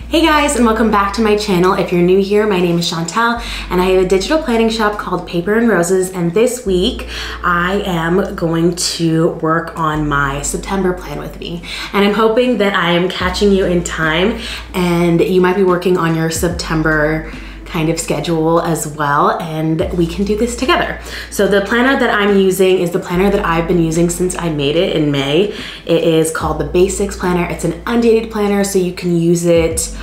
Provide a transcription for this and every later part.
Hey guys, and welcome back to my channel. If you're new here, my name is Chantel and I have a digital planning shop called Paper and Roses, and this week I am going to work on my September plan with me. And I'm hoping that I am catching you in time and you might be working on your September kind of schedule as well, and we can do this together. So the planner that I'm using is the planner that I've been using since I made it in May. It is called the Basics Planner. It's an undated planner, so you can use it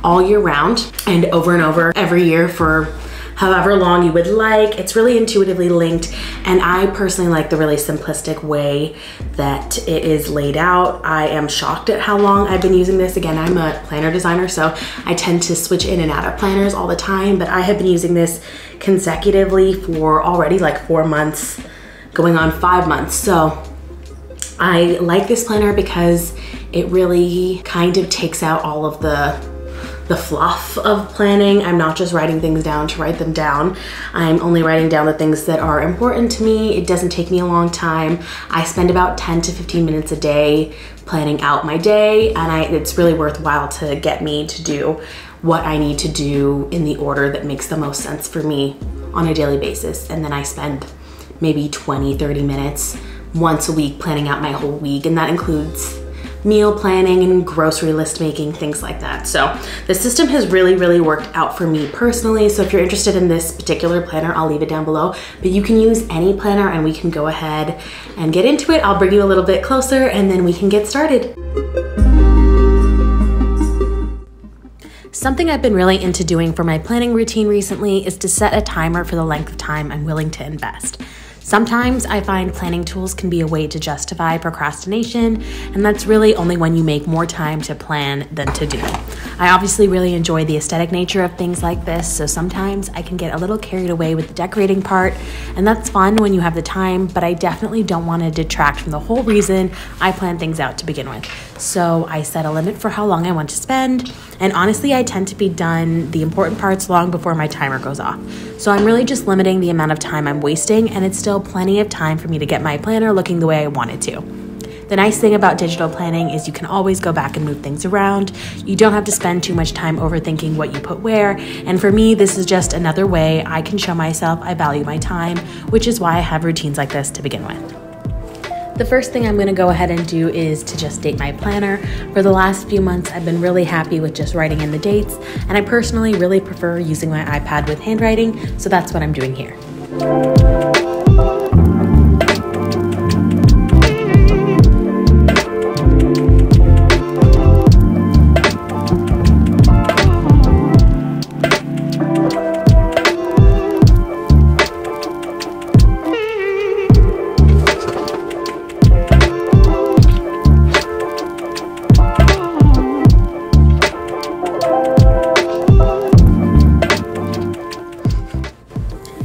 all year round and over every year for however long you would like. It's really intuitively linked, and I personally like the really simplistic way that it is laid out. I am shocked at how long I've been using this. Again, I'm a planner designer, so I tend to switch in and out of planners all the time, but I have been using this consecutively for already like 4 months, going on 5 months. So I like this planner because it really kind of takes out all of the fluff of planning. I'm not just writing things down to write them down. I'm only writing down the things that are important to me. It doesn't take me a long time. I spend about 10 to 15 minutes a day planning out my day, and it's really worthwhile to get me to do what I need to do in the order that makes the most sense for me on a daily basis. And then I spend maybe 20, 30 minutes once a week planning out my whole week, and that includes meal planning and grocery list making, things like that. So the system has really worked out for me personally. So if you're interested in this particular planner, I'll leave it down below, but you can use any planner and we can go ahead and get into it. I'll bring you a little bit closer and then we can get started. Something I've been really into doing for my planning routine recently is to set a timer for the length of time I'm willing to invest. Sometimes I find planning tools can be a way to justify procrastination, and that's really only when you make more time to plan than to do. I obviously really enjoy the aesthetic nature of things like this, so sometimes I can get a little carried away with the decorating part, and that's fun when you have the time, but I definitely don't want to detract from the whole reason I plan things out to begin with. So I set a limit for how long I want to spend, and honestly, I tend to be done the important parts long before my timer goes off. So I'm really just limiting the amount of time I'm wasting, and it's still plenty of time for me to get my planner looking the way I want it to. The nice thing about digital planning is you can always go back and move things around. You don't have to spend too much time overthinking what you put where, and for me, this is just another way I can show myself I value my time, which is why I have routines like this to begin with. The first thing I'm gonna go ahead and do is to just date my planner. For the last few months, I've been really happy with just writing in the dates, and I personally really prefer using my iPad with handwriting, so that's what I'm doing here.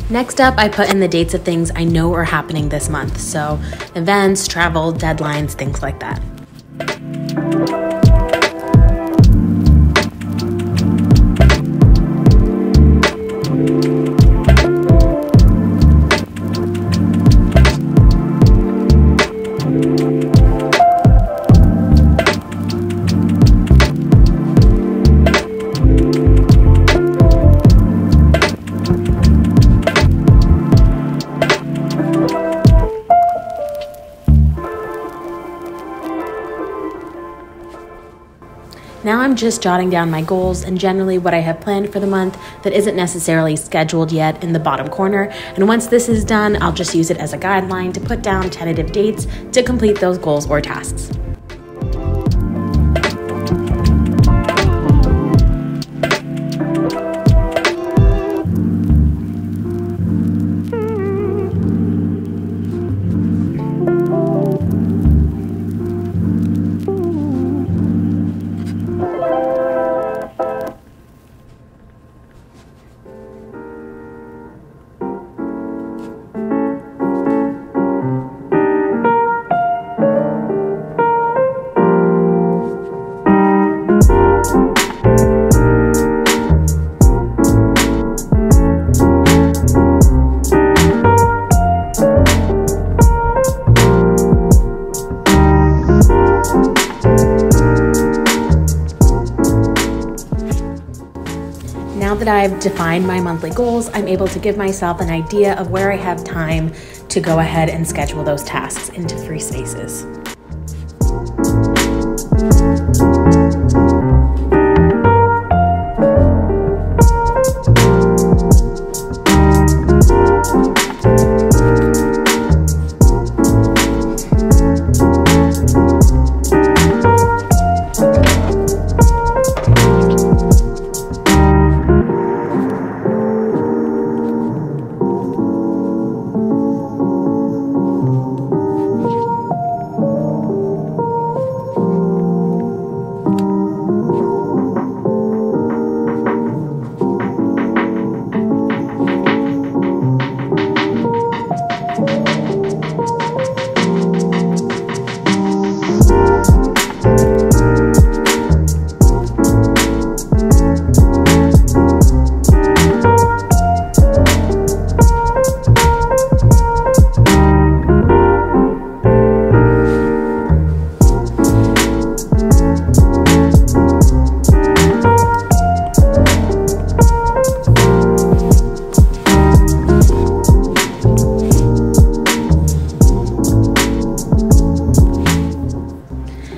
Next up, I put in the dates of things I know are happening this month, so events, travel, deadlines, things like that. Now I'm just jotting down my goals and generally what I have planned for the month that isn't necessarily scheduled yet in the bottom corner. And once this is done, I'll just use it as a guideline to put down tentative dates to complete those goals or tasks. Now that I've defined my monthly goals, I'm able to give myself an idea of where I have time to go ahead and schedule those tasks into free spaces.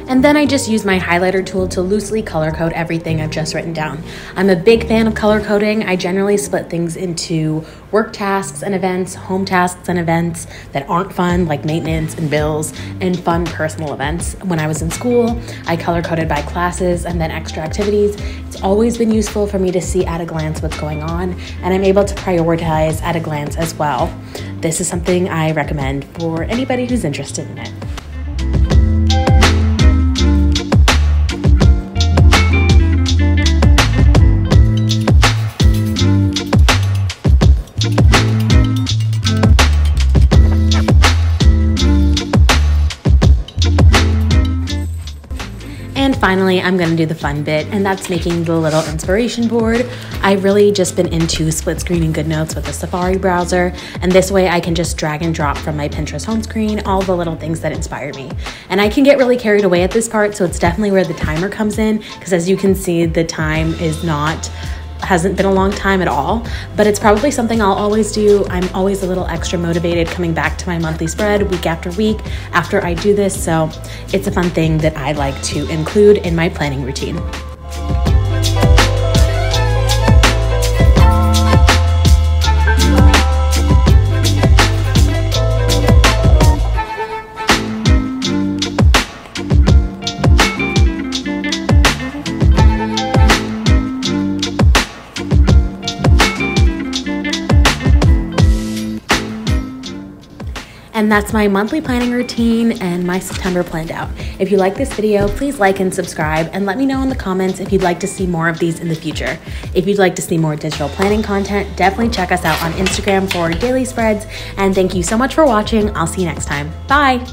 And then I just use my highlighter tool to loosely color code everything I've just written down. I'm a big fan of color coding. I generally split things into work tasks and events, home tasks and events that aren't fun, like maintenance and bills, and fun personal events. When I was in school, I color coded by classes and then extra activities. It's always been useful for me to see at a glance what's going on, and I'm able to prioritize at a glance as well. This is something I recommend for anybody who's interested in it. And finally, I'm gonna do the fun bit, and that's making the little inspiration board. I've really just been into split screening GoodNotes with the Safari browser, and this way I can just drag and drop from my Pinterest home screen all the little things that inspire me. And I can get really carried away at this part, so it's definitely where the timer comes in, because as you can see, the time hasn't been a long time at all, but it's probably something I'll always do. I'm always a little extra motivated coming back to my monthly spread week after week after I do this, so it's a fun thing that I like to include in my planning routine. And that's my monthly planning routine and my September planned out. If you like this video, please like and subscribe, and let me know in the comments if you'd like to see more of these in the future. If you'd like to see more digital planning content, definitely check us out on Instagram for daily spreads. And thank you so much for watching. I'll see you next time. Bye.